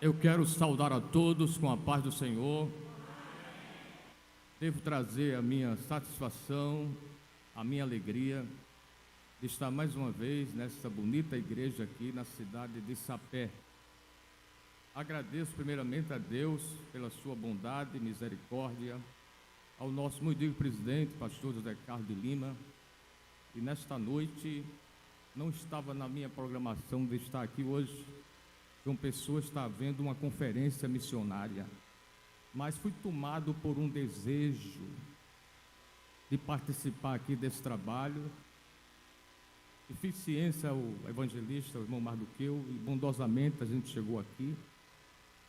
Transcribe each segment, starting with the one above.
Eu quero saudar a todos com a paz do Senhor. Devo trazer a minha satisfação, a minha alegria de estar mais uma vez nessa bonita igreja aqui na cidade de Sapé. Agradeço primeiramente a Deus pela sua bondade e misericórdia, ao nosso muito digno presidente, pastor José Carlos de Lima. E nesta noite, não estava na minha programação de estar aqui hoje. João Pessoa está havendo uma conferência missionária, mas fui tomado por um desejo de participar aqui desse trabalho. Eficiência, o evangelista, o irmão Mardoqueu, e bondosamente a gente chegou aqui.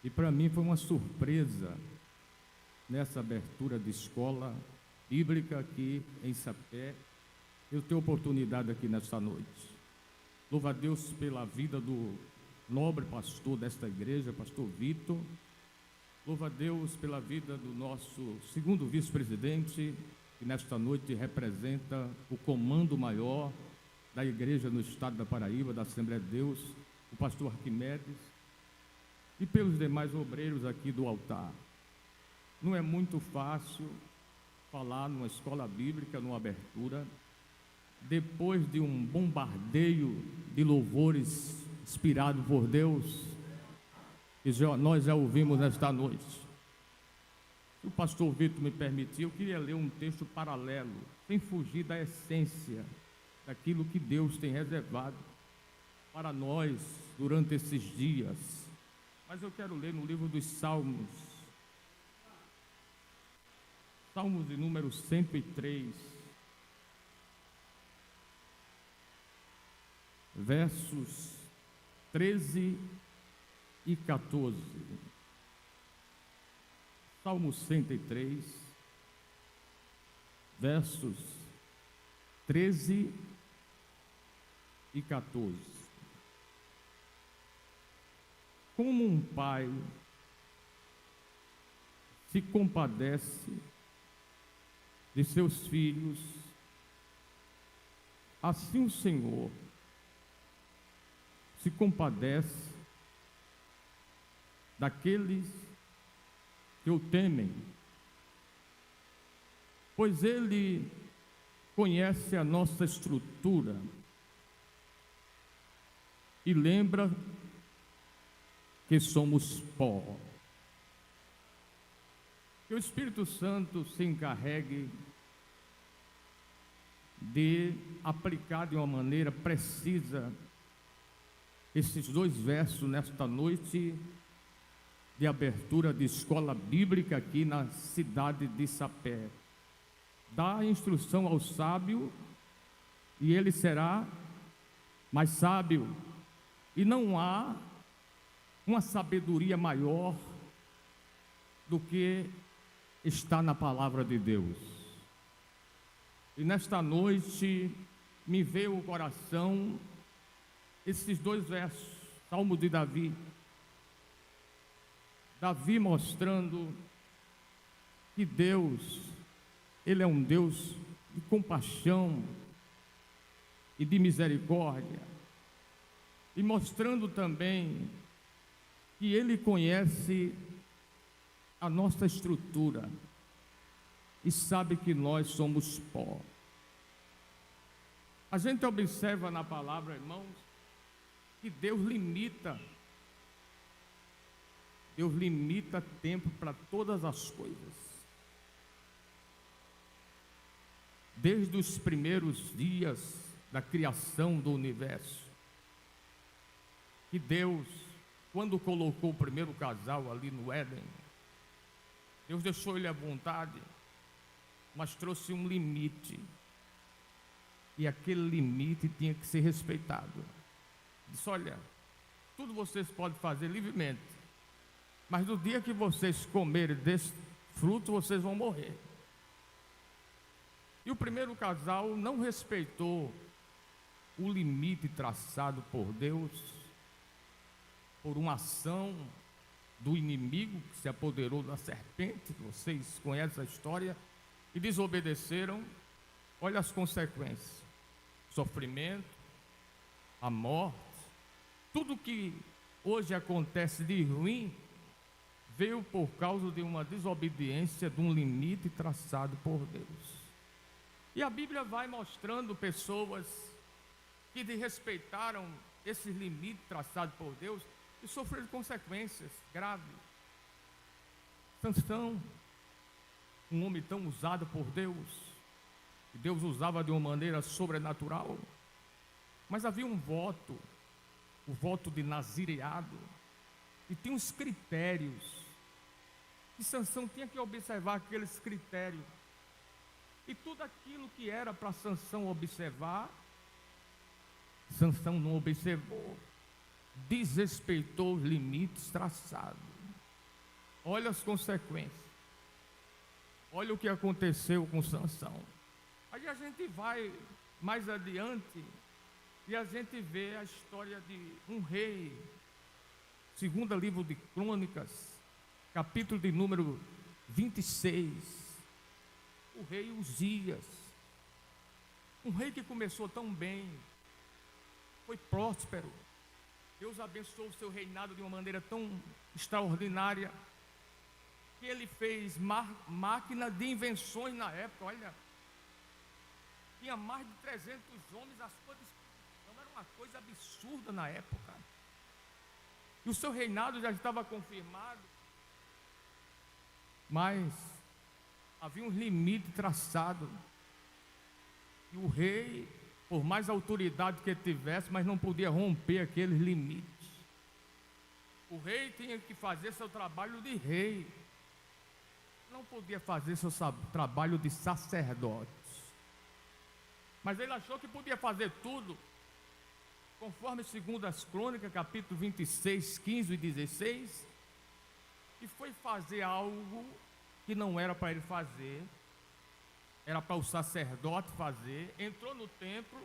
E para mim foi uma surpresa nessa abertura de escola bíblica aqui em Sapé. Eu tenho oportunidade aqui nesta noite. Louvo a Deus pela vida do nobre pastor desta igreja, pastor Vitor. Louvo a Deus pela vida do nosso segundo vice-presidente, que nesta noite representa o comando maior da igreja no estado da Paraíba, da Assembleia de Deus, o pastor Arquimedes, e pelos demais obreiros aqui do altar. Não é muito fácil falar numa escola bíblica, numa abertura, depois de um bombardeio de louvores inspirado por Deus, que nós já ouvimos nesta noite. Se o pastor Vitor me permitir, eu queria ler um texto paralelo, sem fugir da essência daquilo que Deus tem reservado para nós durante esses dias. Mas eu quero ler no livro dos Salmos, Salmos de número 103, versos 13 e 14. Salmo 103, versos 13 e 14. Como um pai se compadece de seus filhos, assim o Senhor se compadece daqueles que o temem, pois Ele conhece a nossa estrutura e lembra que somos pó. Que o Espírito Santo se encarregue de aplicar de uma maneira precisa esses dois versos nesta noite de abertura de escola bíblica aqui na cidade de Sapé. Dá instrução ao sábio e ele será mais sábio, e não há uma sabedoria maior do que está na palavra de Deus. E nesta noite me veio o coração esses dois versos, Salmo de Davi. Davi mostrando que Deus, Ele é um Deus de compaixão e de misericórdia, e mostrando também que Ele conhece a nossa estrutura e sabe que nós somos pó. A gente observa na palavra, irmãos, que Deus limita tempo para todas as coisas. Desde os primeiros dias da criação do universo, que Deus, quando colocou o primeiro casal ali no Éden, Deus deixou ele à vontade, mas trouxe um limite, e aquele limite tinha que ser respeitado. Disse: olha, tudo vocês podem fazer livremente, mas no dia que vocês comerem desse fruto, vocês vão morrer. E o primeiro casal não respeitou o limite traçado por Deus, por uma ação do inimigo que se apoderou da serpente. Vocês conhecem a história. E desobedeceram. Olha as consequências: sofrimento, a morte, tudo que hoje acontece de ruim, veio por causa de uma desobediência de um limite traçado por Deus. E a Bíblia vai mostrando pessoas que desrespeitaram esses limites traçados por Deus e sofreram consequências graves. Sansão, um homem tão usado por Deus, que Deus usava de uma maneira sobrenatural, mas havia um voto, o voto de nazireado, e tinha uns critérios, e Sansão tinha que observar aqueles critérios, e tudo aquilo que era para Sansão observar, Sansão não observou, desrespeitou os limites traçados. Olha as consequências, olha o que aconteceu com Sansão. Aí a gente vai mais adiante e a gente vê a história de um rei, segundo livro de Crônicas, capítulo de número 26, o rei Uzias, um rei que começou tão bem, foi próspero, Deus abençoou o seu reinado de uma maneira tão extraordinária, que ele fez máquina de invenções na época. Olha, tinha mais de 300 homens à sua disposição, era uma coisa absurda na época, e o seu reinado já estava confirmado, mas havia um limite traçado, e o rei, por mais autoridade que ele tivesse, mas não podia romper aqueles limites. O rei tinha que fazer seu trabalho de rei, não podia fazer seu trabalho de sacerdote, mas ele achou que podia fazer tudo, conforme segundo as Crônicas, capítulo 26, 15 e 16, e foi fazer algo que não era para ele fazer, era para o sacerdote fazer. Entrou no templo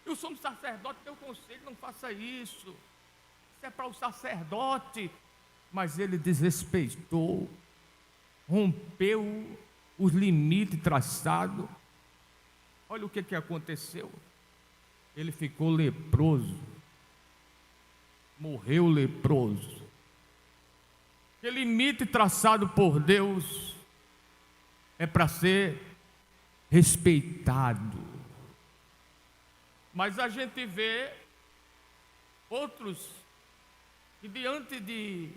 e o sumo sacerdote deu conselho: não faça isso, isso é para o sacerdote. Mas ele desrespeitou, rompeu os limites traçados. Olha o que aconteceu, ele ficou leproso, morreu leproso. O limite traçado por Deus é para ser respeitado, mas a gente vê outros que, diante de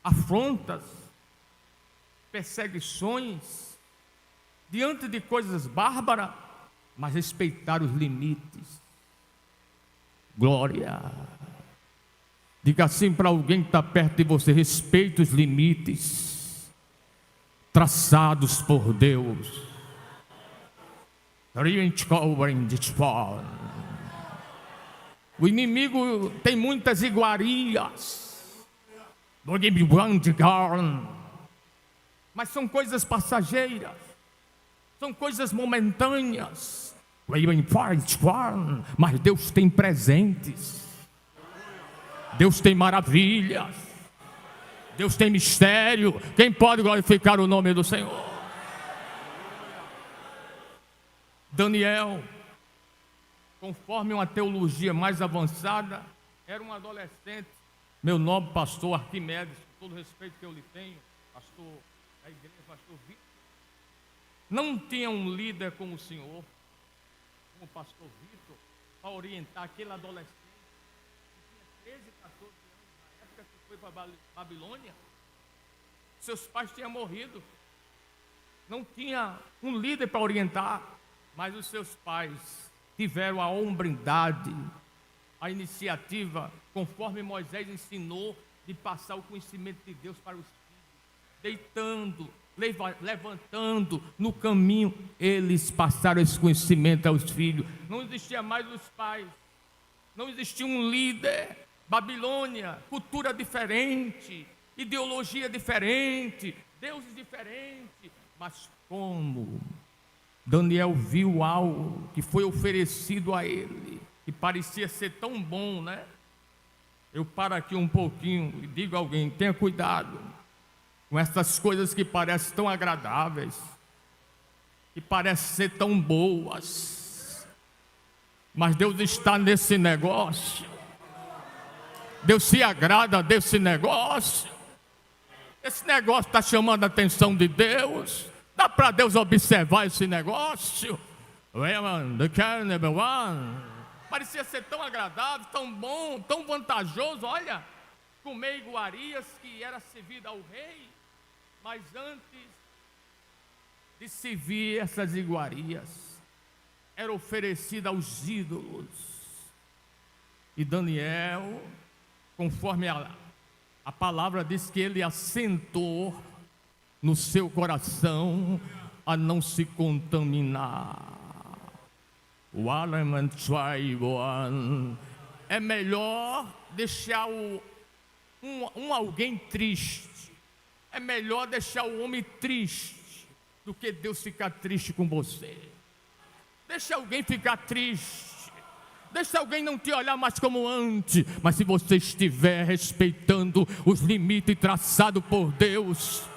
afrontas, perseguições, diante de coisas bárbaras, mas respeitaram os limites. Glória! Diga assim para alguém que está perto de você: respeite os limites traçados por Deus. O inimigo tem muitas iguarias, mas são coisas passageiras, são coisas momentâneas. Mas Deus tem presentes, Deus tem maravilhas, Deus tem mistério. Quem pode glorificar o nome do Senhor? Daniel, conforme uma teologia mais avançada, era um adolescente. Meu nobre pastor Arquimedes, com todo o respeito que eu lhe tenho, pastor da igreja, pastor Vitor, não tinha um líder como o senhor, como o pastor Vitor, para orientar aquele adolescente que tinha 13, 14 anos na época que foi para Babilônia. Seus pais tinham morrido, não tinha um líder para orientar, mas os seus pais tiveram a hombridade, a iniciativa, conforme Moisés ensinou, de passar o conhecimento de Deus para os filhos, deitando, levantando no caminho. Eles passaram esse conhecimento aos filhos. Não existia mais os pais, não existia um líder. Babilônia, cultura diferente, ideologia diferente, deuses diferentes. Mas como Daniel viu algo que foi oferecido a ele, que parecia ser tão bom, né? Eu paro aqui um pouquinho e digo a alguém: tenha cuidado com essas coisas que parecem tão agradáveis, que parecem ser tão boas, mas Deus está nesse negócio. Deus se agrada desse negócio. Esse negócio está chamando a atenção de Deus. Dá para Deus observar esse negócio? Parecia ser tão agradável, tão bom, tão vantajoso. Olha, comer iguarias que era servida ao rei. Mas antes de servir essas iguarias, era oferecida aos ídolos. E Daniel, conforme a palavra diz que ele assentou no seu coração a não se contaminar. É melhor deixar alguém triste. É melhor deixar o homem triste do que Deus ficar triste com você. Deixa alguém ficar triste. Deixa alguém não te olhar mais como antes. Mas se você estiver respeitando os limites traçados por Deus,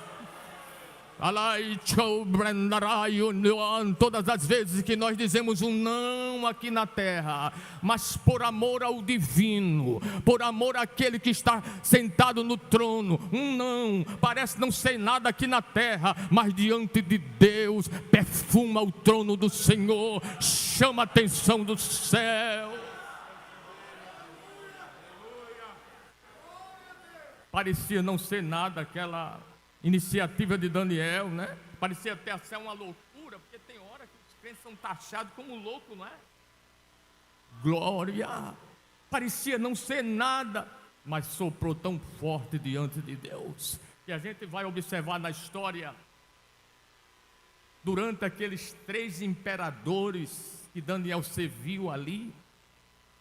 todas as vezes que nós dizemos um não aqui na terra, mas por amor ao divino, por amor àquele que está sentado no trono, um não, parece não ser nada aqui na terra, mas diante de Deus, perfuma o trono do Senhor, chama a atenção do céu. Parecia não ser nada aquela iniciativa de Daniel, né? Parecia até ser uma loucura, porque tem hora que os crentes são taxados como louco, não é? Glória! Parecia não ser nada, mas soprou tão forte diante de Deus, que a gente vai observar na história, durante aqueles 3 imperadores que Daniel serviu ali,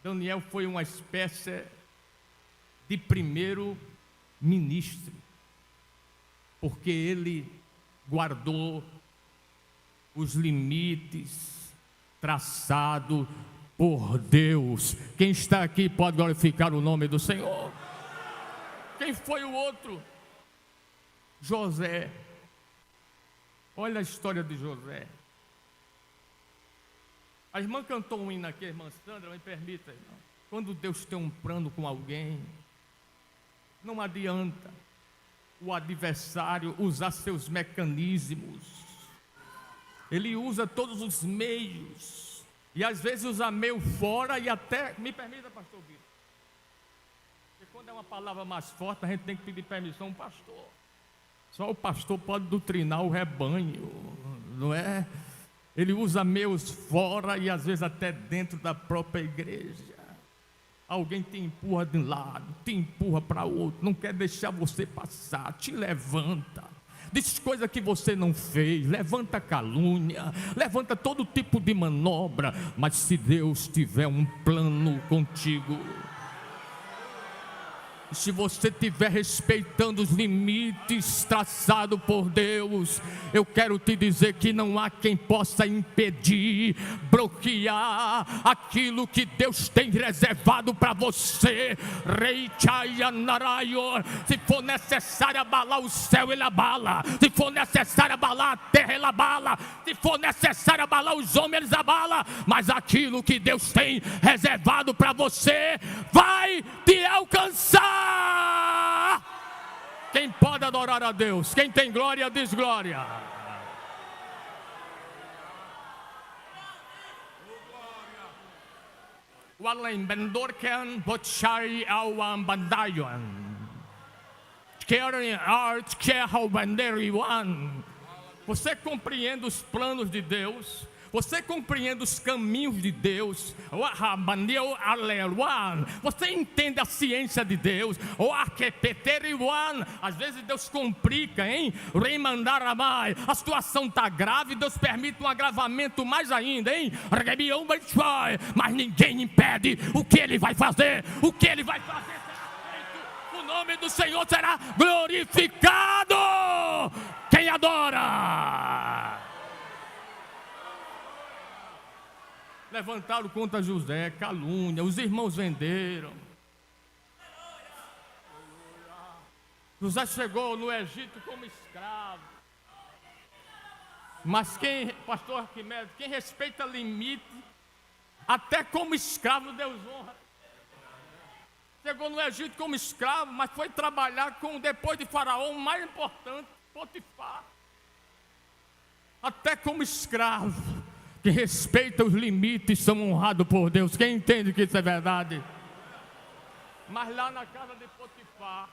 Daniel foi uma espécie de primeiro ministro, porque ele guardou os limites traçados por Deus. Quem está aqui pode glorificar o nome do Senhor. Quem foi o outro? José. Olha a história de José. A irmã cantou um hino aqui, a irmã Sandra, me permita, irmão. Quando Deus tem um plano com alguém, não adianta o adversário usar seus mecanismos. Ele usa todos os meios, e às vezes usa meio fora, e até, me permita, pastor Vitor, porque quando é uma palavra mais forte, a gente tem que pedir permissão ao pastor. Só o pastor pode doutrinar o rebanho, não é? Ele usa meios fora e às vezes até dentro da própria igreja. Alguém te empurra de um lado, te empurra para outro, não quer deixar você passar, te levanta, diz coisa que você não fez, levanta calúnia, levanta todo tipo de manobra. Mas se Deus tiver um plano contigo, se você estiver respeitando os limites traçados por Deus, eu quero te dizer que não há quem possa impedir, bloquear aquilo que Deus tem reservado para você. Se for necessário abalar o céu, Ele abala. Se for necessário abalar a terra, Ele abala. Se for necessário abalar os homens, Ele abala. Mas aquilo que Deus tem reservado para você vai te alcançar. Quem pode adorar a Deus? Quem tem glória, diz glória. Walem bendorken botchari awan bandayon. Querem art querau banderiwan. Você compreende os planos de Deus? Você compreende os caminhos de Deus? Você entende a ciência de Deus? Às vezes Deus complica, hein? A situação está grave, Deus permite um agravamento mais ainda, hein? Mas ninguém impede o que Ele vai fazer. O que Ele vai fazer será feito. O nome do Senhor será glorificado. Quem adora? Levantaram contra José, calúnia, os irmãos venderam. José chegou no Egito como escravo. Mas pastor Arquimedes, quem respeita limite, até como escravo Deus honra. Chegou no Egito como escravo, mas foi trabalhar depois de Faraó, o mais importante, Potifar. Até como escravo, que respeita os limites, são honrados por Deus. Quem entende que isso é verdade? Mas lá na casa de Potifar,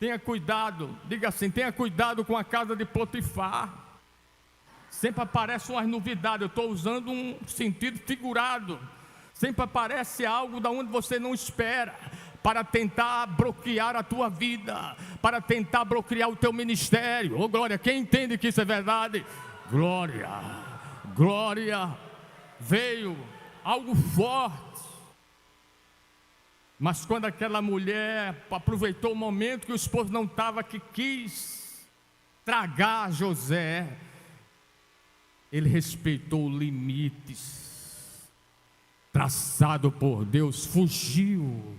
tenha cuidado, diga assim, tenha cuidado com a casa de Potifar. Sempre aparecem umas novidades, eu estou usando um sentido figurado. Sempre aparece algo da onde você não espera, para tentar bloquear a tua vida, para tentar bloquear o teu ministério. Oh glória, quem entende que isso é verdade? Glória, glória, veio algo forte. Mas quando aquela mulher aproveitou o momento que o esposo não estava, que quis tragar José, ele respeitou limites traçado por Deus, fugiu,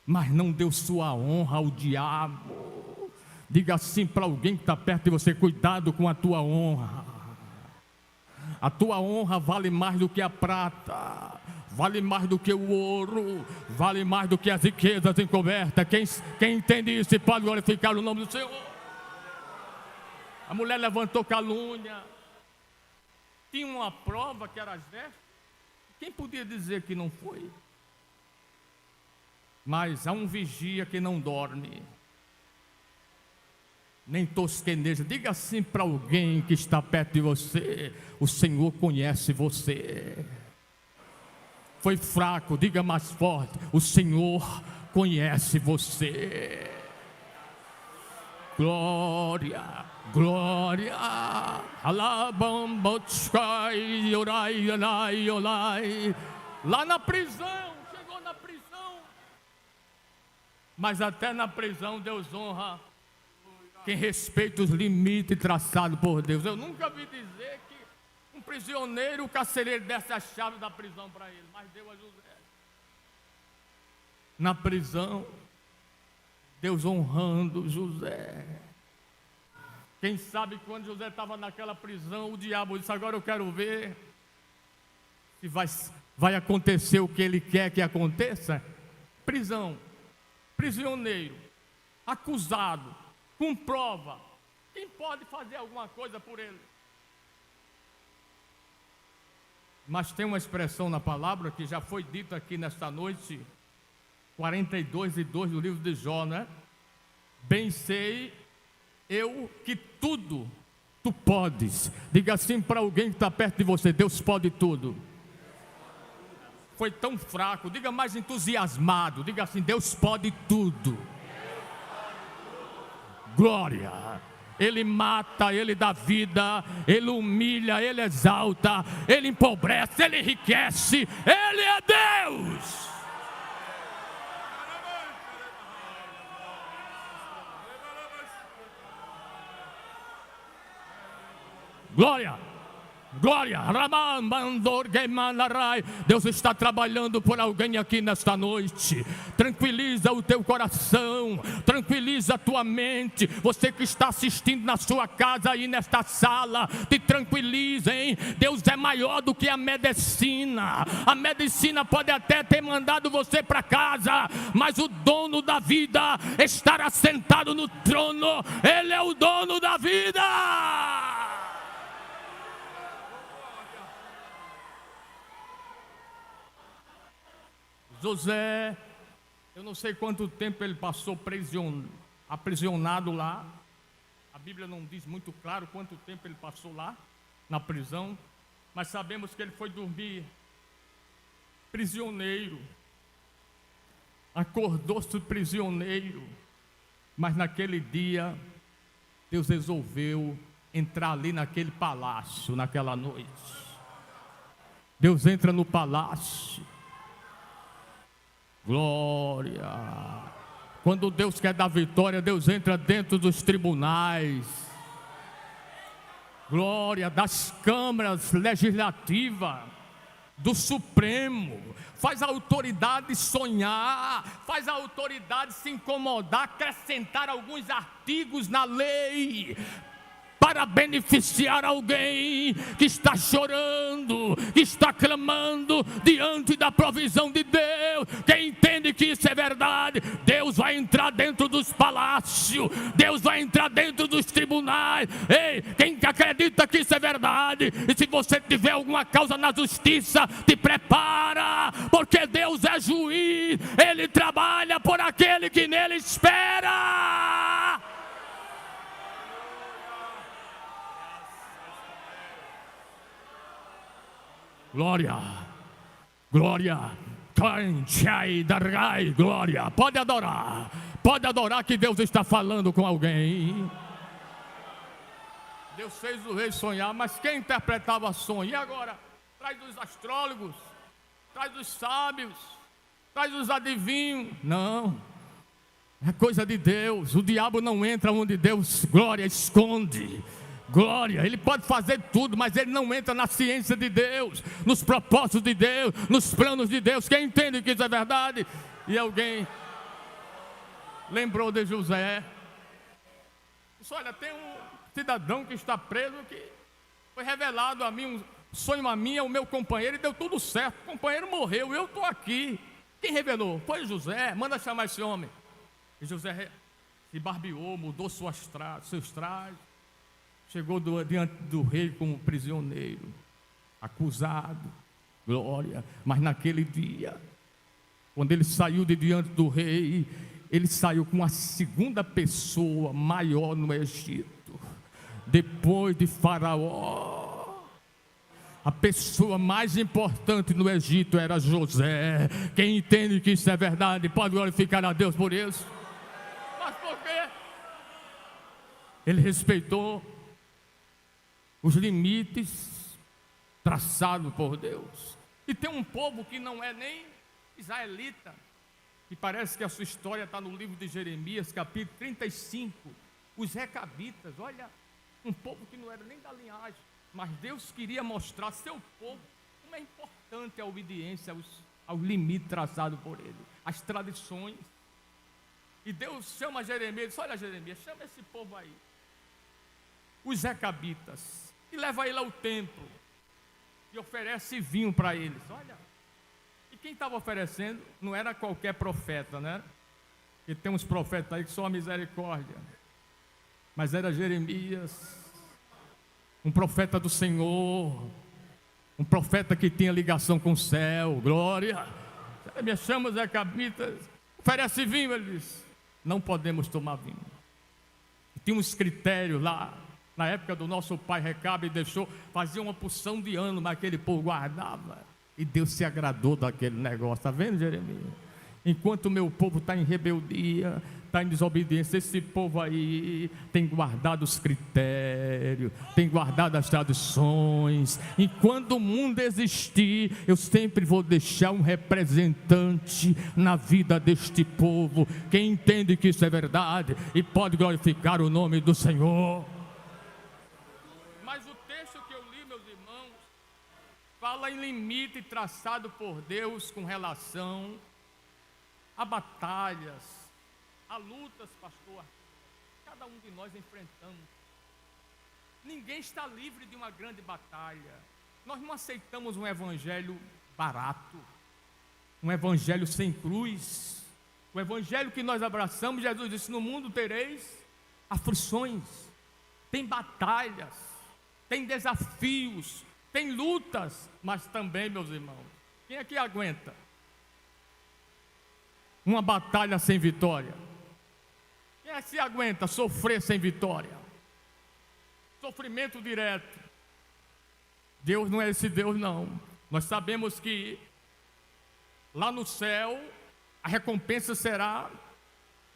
mas não deu sua honra ao diabo. Diga assim para alguém que está perto de você: cuidado com a tua honra. A tua honra vale mais do que a prata, vale mais do que o ouro, vale mais do que as riquezas encobertas. Quem entende isso pode glorificar o nome do Senhor. A mulher levantou calúnia, tinha uma prova que era as vestes. Quem podia dizer que não foi? Mas há um vigia que não dorme, nem tosqueneja. Diga assim para alguém que está perto de você: o Senhor conhece você. Foi fraco, diga mais forte: o Senhor conhece você. Glória, glória. Alabambotskai, orai, orai, orai. Lá na prisão, chegou na prisão. Mas até na prisão Deus honra quem respeita os limites traçados por Deus. Eu nunca vi dizer que um prisioneiro, o carcereiro, desse a chave da prisão para ele, mas deu a José. Na prisão, Deus honrando José. Quem sabe quando José estava naquela prisão, o diabo disse: agora eu quero ver se vai acontecer o que ele quer que aconteça. Prisão, prisioneiro, acusado, com prova. Quem pode fazer alguma coisa por ele? Mas tem uma expressão na palavra que já foi dita aqui nesta noite, 42:2 do livro de Jó, né? Bem sei eu que tudo tu podes. Diga assim para alguém que está perto de você: Deus pode tudo. Foi tão fraco, diga mais entusiasmado, diga assim: Deus pode tudo. Glória. Ele mata, Ele dá vida, Ele humilha, Ele exalta, Ele empobrece, Ele enriquece, Ele é Deus. Glória, glória. Deus está trabalhando por alguém aqui nesta noite. Tranquiliza o teu coração, tranquiliza a tua mente. Você que está assistindo na sua casa aí nesta sala, te tranquiliza, hein? Deus é maior do que a medicina. A medicina pode até ter mandado você para casa, mas o dono da vida estará sentado no trono. Ele é o dono da vida. José, eu não sei quanto tempo ele passou aprisionado lá. A Bíblia não diz muito claro quanto tempo ele passou lá, na prisão. Mas sabemos que ele foi dormir prisioneiro. Acordou-se prisioneiro. Mas naquele dia, Deus resolveu entrar ali naquele palácio, naquela noite. Deus entra no palácio. Glória. Quando Deus quer dar vitória, Deus entra dentro dos tribunais. Glória, das câmaras legislativas, do Supremo. Faz a autoridade sonhar, faz a autoridade se incomodar, acrescentar alguns artigos na lei, para beneficiar alguém que está chorando, que está clamando diante da provisão de Deus. Quem entende que isso é verdade, Deus vai entrar dentro dos palácios, Deus vai entrar dentro dos tribunais. Ei, quem acredita que isso é verdade, e se você tiver alguma causa na justiça, te prepara, porque Deus é juiz, Ele trabalha por aquele que nele espera. Glória, glória, glória. Pode adorar que Deus está falando com alguém. Deus fez o rei sonhar, mas quem interpretava sonho? E agora? Traz dos astrólogos, traz dos sábios, traz dos adivinhos. Não, é coisa de Deus. O diabo não entra onde Deus, glória, esconde. Glória, ele pode fazer tudo, mas ele não entra na ciência de Deus, nos propósitos de Deus, nos planos de Deus. Quem entende que isso é verdade? E alguém lembrou de José. Disse, olha, tem um cidadão que está preso, que foi revelado a mim, um sonho a mim, é o meu companheiro, e deu tudo certo. O companheiro morreu, eu estou aqui. Quem revelou? Foi José. Manda chamar esse homem. E José se barbeou, mudou seus trajes, chegou diante do rei como prisioneiro, acusado. Glória. Mas naquele dia, quando ele saiu de diante do rei, ele saiu com a segunda pessoa maior no Egito, depois de Faraó. A pessoa mais importante no Egito era José. Quem entende que isso é verdade pode glorificar a Deus por isso. Mas por quê? Ele respeitou os limites traçados por Deus. E tem um povo que não é nem israelita, que parece que a sua história está no livro de Jeremias, capítulo 35. Os recabitas, olha, um povo que não era nem da linhagem, mas Deus queria mostrar a seu povo como é importante a obediência aos limites traçados por ele, às tradições. E Deus chama Jeremias e diz, olha Jeremias, chama esse povo aí, os recabitas, e leva ele ao templo, e oferece vinho para eles. Olha, e quem estava oferecendo não era qualquer profeta, né? Porque tem uns profetas aí que só a misericórdia, mas era Jeremias, um profeta do Senhor, um profeta que tinha ligação com o céu. Glória. Jeremias chama os recabitas, oferece vinho. Ele diz, não podemos tomar vinho. E tinha uns critérios lá. Na época do nosso pai Recabe, deixou, fazia uma porção de ano, mas aquele povo guardava. E Deus se agradou daquele negócio. Está vendo, Jeremias? Enquanto o meu povo está em rebeldia, está em desobediência, esse povo aí tem guardado os critérios, tem guardado as tradições. Enquanto o mundo existir, eu sempre vou deixar um representante na vida deste povo. Quem entende que isso é verdade e pode glorificar o nome do Senhor. Fala em limite traçado por Deus com relação a batalhas, a lutas, pastor. Cada um de nós enfrentamos. Ninguém está livre de uma grande batalha. Nós não aceitamos um evangelho barato, um evangelho sem cruz. O evangelho que nós abraçamos, Jesus disse, no mundo tereis aflições, tem batalhas, tem desafios, tem lutas, mas também, meus irmãos, quem é que aguenta uma batalha sem vitória? Quem é que se aguenta sofrer sem vitória? Sofrimento direto. Deus não é esse Deus, não. Nós sabemos que lá no céu a recompensa será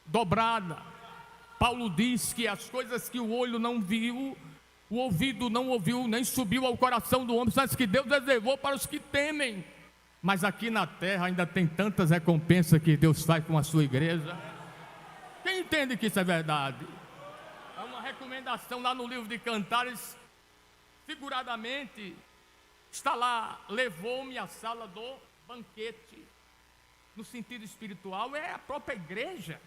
dobrada. Paulo diz que as coisas que o olho não viu, o ouvido não ouviu, nem subiu ao coração do homem, mas que Deus reservou para os que temem. Mas aqui na terra ainda tem tantas recompensas que Deus faz com a sua igreja. Quem entende que isso é verdade? Há uma recomendação lá no livro de Cantares, figuradamente, está lá, levou-me à sala do banquete. No sentido espiritual, é a própria igreja,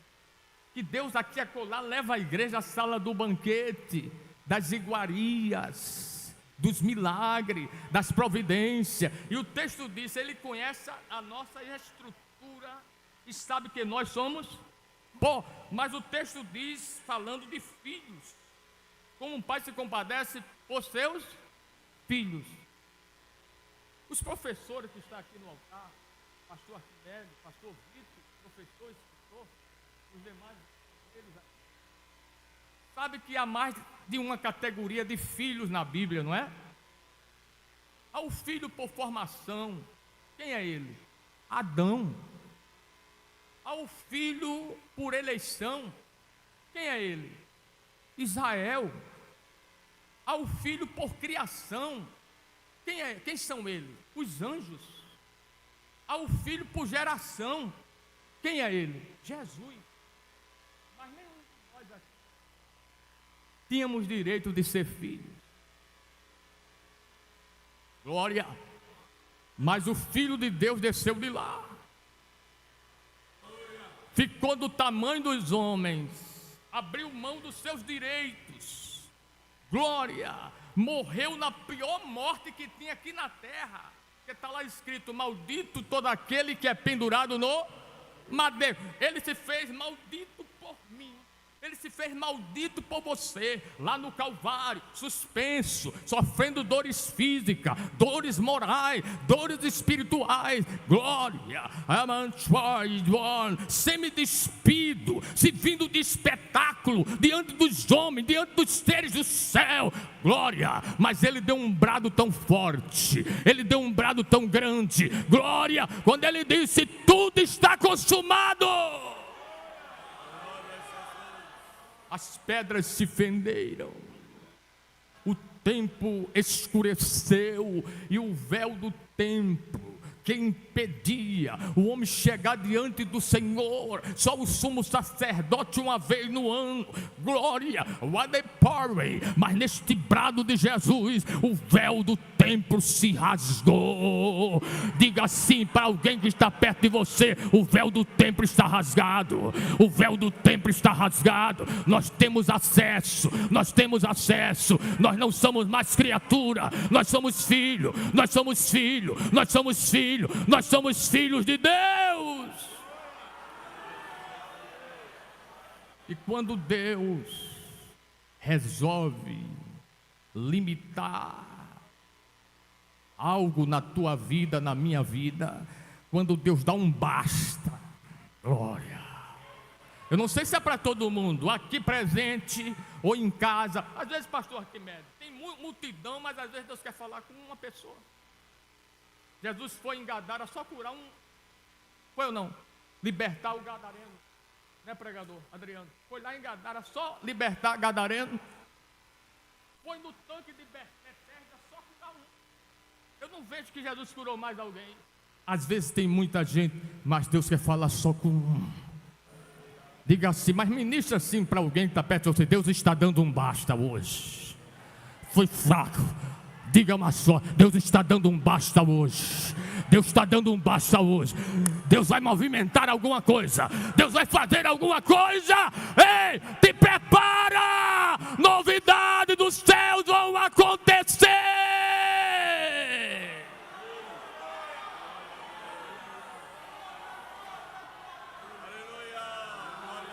que Deus aqui acolá leva a igreja à sala do banquete. das iguarias, dos milagres, das providências. E o texto diz: Ele conhece a nossa estrutura e sabe que nós somos pó. Mas o texto diz, falando de filhos, como um pai se compadece por seus filhos. Os professores que estão aqui no altar, pastor Arquimedes, pastor Vitor, professor, escritor, os demais, eles, sabe que há mais de uma categoria de filhos na Bíblia, não é? Há o filho por formação. Quem é ele? Adão. Há o filho por eleição. Quem é ele? Israel. Há o filho por criação. Quem são eles? Os anjos. Há o filho por geração. Quem é ele? Jesus. Mas nenhum de nós aqui tínhamos direito de ser filhos. Glória. Mas o Filho de Deus desceu de lá. Ficou do tamanho dos homens. Abriu mão dos seus direitos. Glória. Morreu na pior morte que tinha aqui na terra. Porque está lá escrito: maldito todo aquele que é pendurado no madeiro. Ele se fez maldito por mim. Ele se fez maldito por você, lá no Calvário, suspenso, sofrendo dores físicas, dores morais, dores espirituais. Glória, semi-despido, se vindo de espetáculo, diante dos homens, diante dos seres do céu. Glória, mas ele deu um brado tão forte, ele deu um brado tão grande. Glória, quando ele disse: tudo está consumado. As pedras se fenderam, o templo escureceu, e o véu do templo que impedia o homem chegar diante do Senhor, só o sumo sacerdote uma vez no ano. Glória, mas neste brado de Jesus, o véu do templo se rasgou. Diga assim para alguém que está perto de você: o véu do templo está rasgado. O véu do templo está rasgado. Nós temos acesso, nós temos acesso. Nós não somos mais criatura, nós somos filho, nós somos filho, nós somos filho. Nós somos filhos de Deus. E quando Deus resolve limitar algo na tua vida, na minha vida, quando Deus dá um basta, glória. Eu não sei se é para todo mundo, aqui presente ou em casa. Às vezes, pastor Arquimedes, tem multidão, mas às vezes Deus quer falar com uma pessoa. Jesus foi em Gadara só curar um. Foi ou não? Libertar o gadareno. Né, pregador Adriano? Foi lá em Gadara só libertar gadareno. Foi no tanque de Betesda só curar um. Eu não vejo que Jesus curou mais alguém. Às vezes tem muita gente, mas Deus quer falar só com um. Diga assim, mas ministra assim para alguém que está perto de você: Deus está dando um basta hoje. Foi fraco. Diga uma só: Deus está dando um basta hoje. Deus está dando um basta hoje. Deus vai movimentar alguma coisa. Deus vai fazer alguma coisa. Ei, te prepara.